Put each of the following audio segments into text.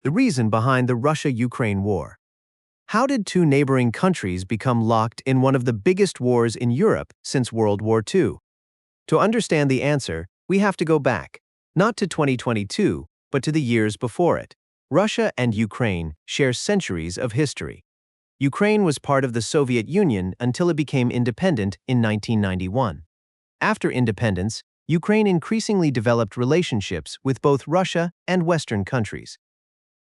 The reason behind the Russia-Ukraine war. How did two neighboring countries become locked in one of the biggest wars in Europe since World War II? To understand the answer, we have to go back, not to 2022, but to the years before it. Russia and Ukraine share centuries of history. Ukraine was part of the Soviet Union until it became independent in 1991. After independence, Ukraine increasingly developed relationships with both Russia and Western countries.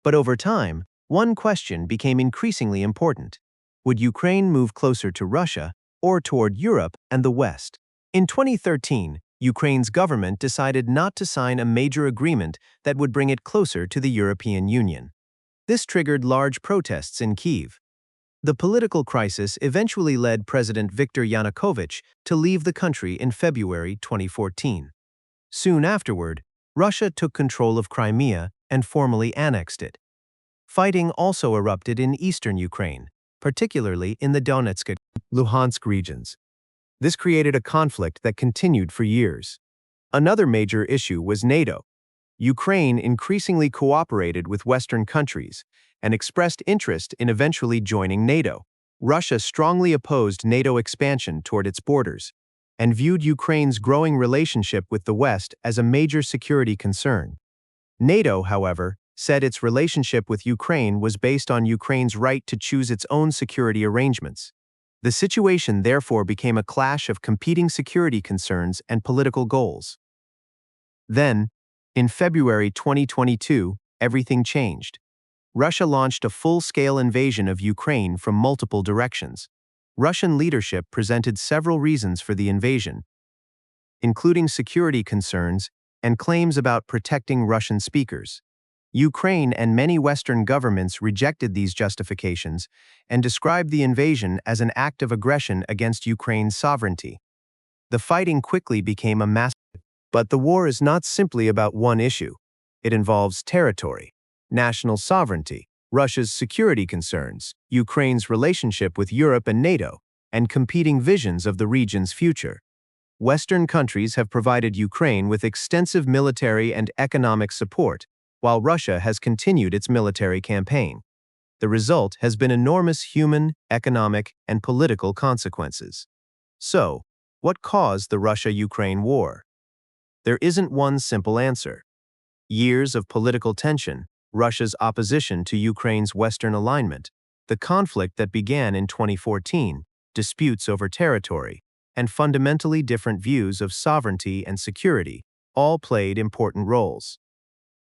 But over time, one question became increasingly important. Would Ukraine move closer to Russia or toward Europe and the West? In 2013, Ukraine's government decided not to sign a major agreement that would bring it closer to the European Union. This triggered large protests in Kyiv. The political crisis eventually led President Viktor Yanukovych to leave the country in February 2014. Soon afterward, Russia took control of Crimea and formally annexed it. Fighting also erupted in eastern Ukraine, particularly in the Donetsk and Luhansk regions. This created a conflict that continued for years. Another major issue was NATO. Ukraine increasingly cooperated with Western countries and expressed interest in eventually joining NATO. Russia strongly opposed NATO expansion toward its borders and viewed Ukraine's growing relationship with the West as a major security concern. NATO, however, said its relationship with Ukraine was based on Ukraine's right to choose its own security arrangements. The situation therefore became a clash of competing security concerns and political goals. Then, in February 2022, everything changed. Russia launched a full-scale invasion of Ukraine from multiple directions. Russian leadership presented several reasons for the invasion, including security concerns and claims about protecting Russian speakers. Ukraine and many Western governments rejected these justifications and described the invasion as an act of aggression against Ukraine's sovereignty. The fighting quickly became a massive. But the war is not simply about one issue. It involves territory, national sovereignty, Russia's security concerns, Ukraine's relationship with Europe and NATO, and competing visions of the region's future. Western countries have provided Ukraine with extensive military and economic support, while Russia has continued its military campaign. The result has been enormous human, economic, and political consequences. So, what caused the Russia-Ukraine war? There isn't one simple answer. Years of political tension, Russia's opposition to Ukraine's Western alignment, the conflict that began in 2014, disputes over territory, and fundamentally different views of sovereignty and security all played important roles.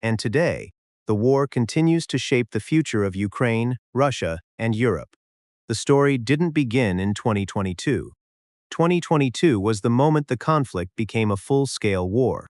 And today, the war continues to shape the future of Ukraine, Russia, and Europe. The story didn't begin in 2022. 2022 was the moment the conflict became a full-scale war.